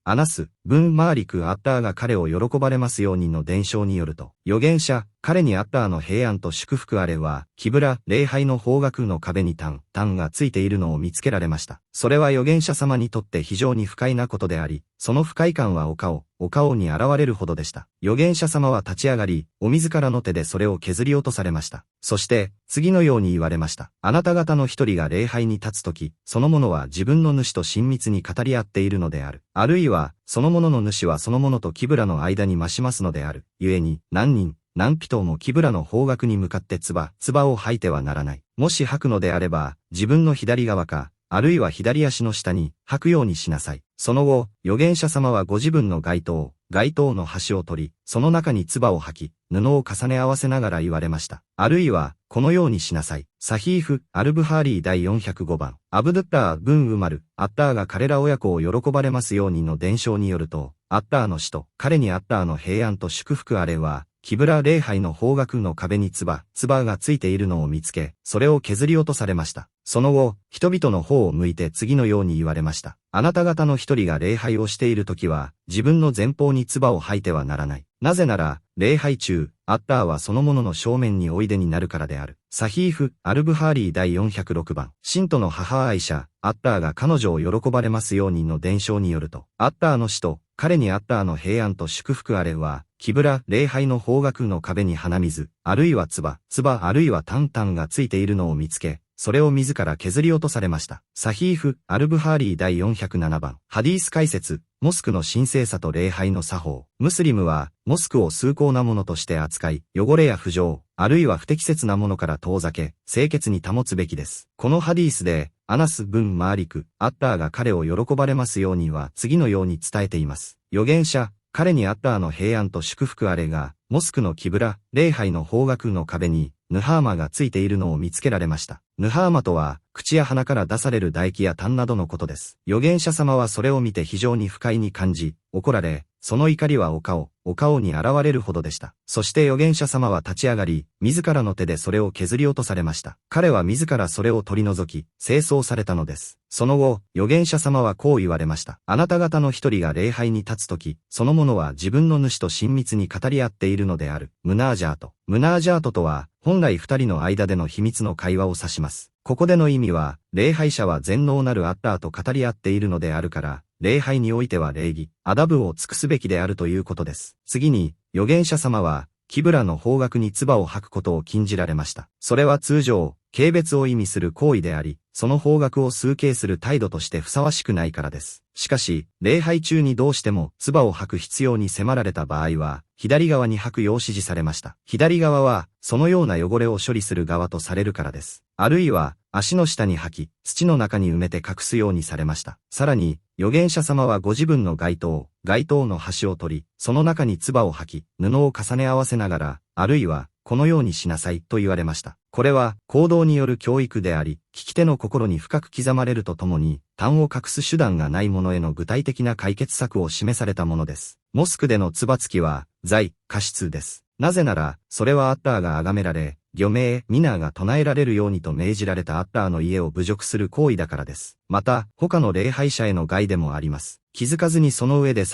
アナス、ブン・マーリク・アッターが彼を喜ばれますようにの伝承によると、預言者、彼にアッターの平安と祝福あれは、キブラ、礼拝の方角の壁にタンがついているのを見つけられました。それは預言者様にとって非常に不快なことであり、その不快感はお顔に現れるほどでした。預言者様は立ち上がり、お自らの手でそれを削り落とされました。そして、次のように言われました。あなた方の一人が礼拝に立つとき、その者は自分の主と親密に語り合っているのである。あるいは、その者の主はその者とキブラの間に増しますのである。故に、何人もキブラの方角に向かって唾を吐いてはならない。もし吐くのであれば、自分の左側か、あるいは左足の下に吐くようにしなさい。その後、預言者様はご自分の街灯の端を取り、その中に唾を吐き、布を重ね合わせながら言われました。あるいは、このようにしなさい。サヒーフ・アルブハーリー第405番。アブドゥッター・ブン・ウマル、アッターが彼ら親子を喜ばれますようにの伝承によると、アッターの死と、彼にアッターの平安と祝福あれは、キブラ礼拝の方角の壁に唾がついているのを見つけ、それを削り落とされました。その後、人々の方を向いて次のように言われました。あなた方の一人が礼拝をしているときは、自分の前方に唾を吐いてはならない。なぜなら、礼拝中、アッターはそのものの正面においでになるからである。サヒーフ・アルブハーリー第406番。信徒の母アイシャ、アッターが彼女を喜ばれますようにの伝承によると、アッターの死と、彼にアッターの平安と祝福あれは、キブラ、礼拝の方角の壁に鼻水、あるいは唾あるいはタンがついているのを見つけ、それを自ら削り落とされました。サヒーフ・アルブハーリー第407番。ハディース解説、モスクの神聖さと礼拝の作法。ムスリムは、モスクを崇高なものとして扱い、汚れや不浄、あるいは不適切なものから遠ざけ、清潔に保つべきです。このハディースで、アナス・ブン・マーリク、アッターが彼を喜ばれますようには次のように伝えています。預言者、彼にアッターの平安と祝福あれが、モスクのキブラ、礼拝の方角の壁に、ヌハーマがついているのを見つけられました。ヌハーマとは、口や鼻から出される唾液や痰などのことです。預言者様はそれを見て非常に不快に感じ、怒られ、その怒りはお顔に現れるほどでした。そして預言者様は立ち上がり、自らの手でそれを削り落とされました。彼は自らそれを取り除き、清掃されたのです。その後、預言者様はこう言われました。あなた方の一人が礼拝に立つとき、その者は自分の主と親密に語り合っているのである。ムナージャートとは、本来二人の間での秘密の会話を指します。ここでの意味は、礼拝者は全能なるアッターと語り合っているのであるから、礼拝においては礼儀、アダブを尽くすべきであるということです。次に、預言者様は、キブラの方角に唾を吐くことを禁じられました。それは通常、軽蔑を意味する行為であり、その方角を崇敬する態度としてふさわしくないからです。しかし、礼拝中にどうしても唾を吐く必要に迫られた場合は、左側に吐くよう指示されました。左側は、そのような汚れを処理する側とされるからです。あるいは、足の下に吐き、土の中に埋めて隠すようにされました。さらに、預言者様はご自分の街灯の端を取り、その中に唾を吐き、布を重ね合わせながら、あるいは、このようにしなさいと言われました。これは行動による教育であり、聞き手の心に深く刻まれるとともに、痰を隠す手段がないものへの具体的な解決策を示されたものです。モスクでの唾つきは、過失です。なぜなら、それはアッターが崇められ、魚名、ミナーが唱えられるようにと命じられたアッターの家を侮辱する行為だからです。また、他の礼拝者への害でもあります。気づかずにその上で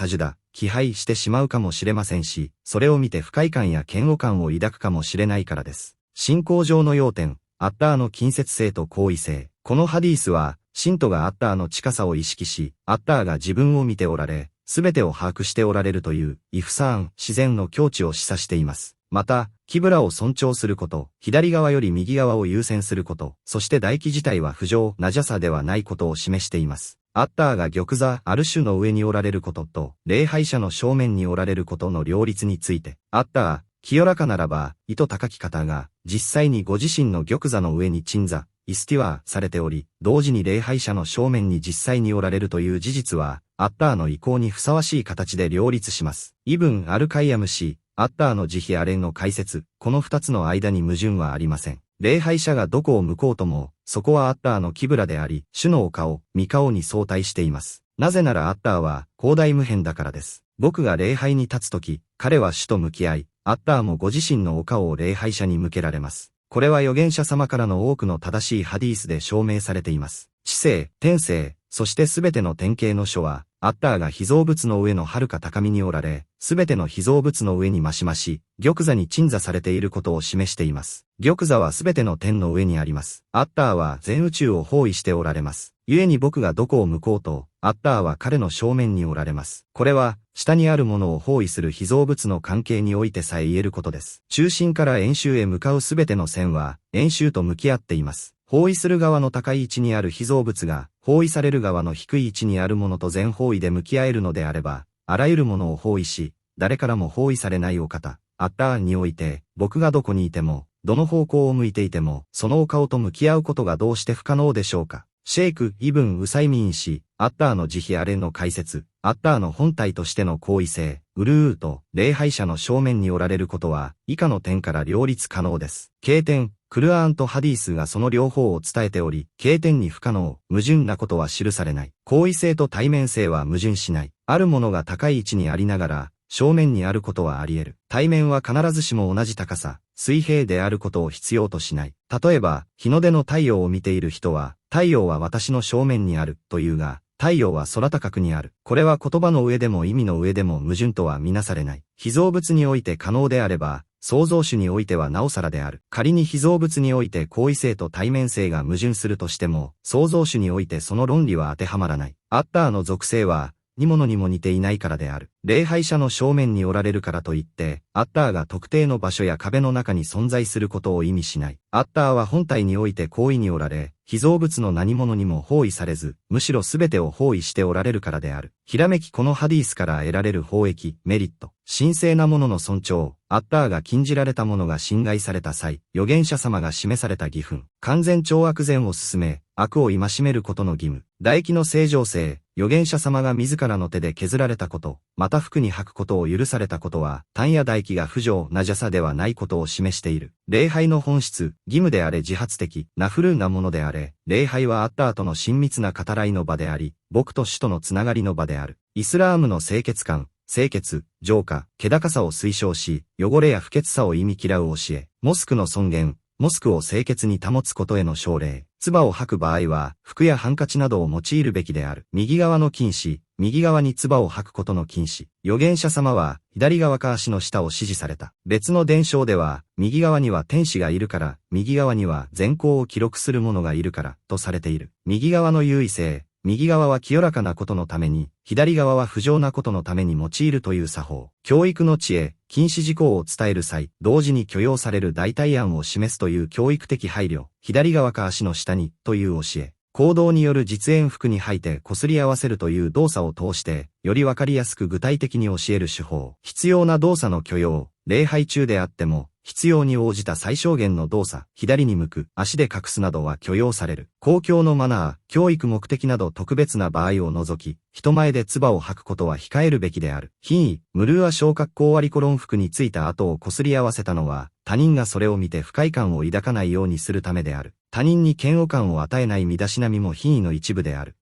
気配してしまうかもしれませんし、それを見て不快感や嫌悪感を抱くかもしれないからです。信仰上の要点、アッターの近接性と行為性。このハディースは、信徒がアッターの近さを意識し、アッターが自分を見ておられ、すべてを把握しておられるという、イフサーン、自然の境地を示唆しています。また、キブラを尊重すること、左側より右側を優先すること、そして唾液自体は不浄な邪さではないことを示しています。アッターが玉座ある種の上におられることと、礼拝者の正面におられることの両立について、アッター、清らかならば、意図高き方が、実際にご自身の玉座の上に鎮座、イスティワーされており、同時に礼拝者の正面に実際におられるという事実は、アッターの意向にふさわしい形で両立します。イブン・アルカイアム氏、アッターの慈悲アレンの解説、この二つの間に矛盾はありません。礼拝者がどこを向こうとも、そこはアッターのキブラであり、主のお顔、御顔に相対しています。なぜならアッターは、広大無辺だからです。僕が礼拝に立つとき、彼は主と向き合い、アッターもご自身のお顔を礼拝者に向けられます。これは預言者様からの多くの正しいハディースで証明されています。知性、天性、そしてすべての典型の書は、アッターが被造物の上の遥か高みにおられ、すべての被造物の上に増し増し、玉座に鎮座されていることを示しています。玉座はすべての天の上にあります。アッターは全宇宙を包囲しておられます。故に僕がどこを向こうと、アッターは彼の正面におられます。これは、下にあるものを包囲する被造物の関係においてさえ言えることです。中心から円周へ向かうすべての線は、円周と向き合っています。包囲する側の高い位置にある被造物が、包囲される側の低い位置にあるものと全方位で向き合えるのであれば、あらゆるものを包囲し、誰からも包囲されないお方、アッターにおいて、僕がどこにいても、どの方向を向いていても、そのお顔と向き合うことがどうして不可能でしょうか。シェイク・イブン・ウサイミン氏、アッターの慈悲あれの解説、アッターの本体としての行為性、ウルーと礼拝者の正面におられることは、以下の点から両立可能です。経典、クルアーンとハディースがその両方を伝えており、経典に不可能、矛盾なことは記されない。行為性と対面性は矛盾しない。あるものが高い位置にありながら、正面にあることはあり得る。対面は必ずしも同じ高さ、水平であることを必要としない。例えば、日の出の太陽を見ている人は、太陽は私の正面にある、というが、太陽は空高くにある。これは言葉の上でも意味の上でも矛盾とはみなされない。被造物において可能であれば、創造主においてはなおさらである。仮に被造物において行為性と対面性が矛盾するとしても、創造主においてその論理は当てはまらない。アッターの属性は、煮物にも似ていないからである。礼拝者の正面におられるからといって、アッターが特定の場所や壁の中に存在することを意味しない。アッターは本体において行為におられ、被造物の何者にも包囲されず、むしろすべてを包囲しておられるからである。ひらめきこのハディースから得られる法益、メリット。神聖なものの尊重。アッターが禁じられたものが侵害された際、預言者様が示された義憤。完全懲悪善を進め、悪を戒めることの義務。唾液の正常性。預言者様が自らの手で削られたこと、また服に履くことを許されたことは、単や唾液が不浄な邪さではないことを示している。礼拝の本質、義務であれ自発的、ナフルーなものであれ、礼拝はアッターとの親密な語らいの場であり、僕と主とのつながりの場である。イスラームの清潔感、清潔、浄化、気高さを推奨し、汚れや不潔さを忌み嫌う教え、モスクの尊厳、モスクを清潔に保つことへの奨励。唾を吐く場合は、服やハンカチなどを用いるべきである。右側の禁止、右側に唾を吐くことの禁止。預言者様は、左側か足の下を指示された。別の伝承では、右側には天使がいるから、右側には善行を記録する者がいるから、とされている。右側の優位性。右側は清らかなことのために、左側は不浄なことのために用いるという作法。教育の知恵、禁止事項を伝える際、同時に許容される代替案を示すという教育的配慮。左側か足の下に、という教え。行動による実演服に履いて擦り合わせるという動作を通して、よりわかりやすく具体的に教える手法。必要な動作の許容。礼拝中であっても、必要に応じた最小限の動作、左に向く、足で隠すなどは許容される。公共のマナー、教育目的など特別な場合を除き、人前で唾を吐くことは控えるべきである。品位、ムルーア小格好割りコロン服についた跡を擦り合わせたのは、他人がそれを見て不快感を抱かないようにするためである。他人に嫌悪感を与えない身だしなみも品位の一部である。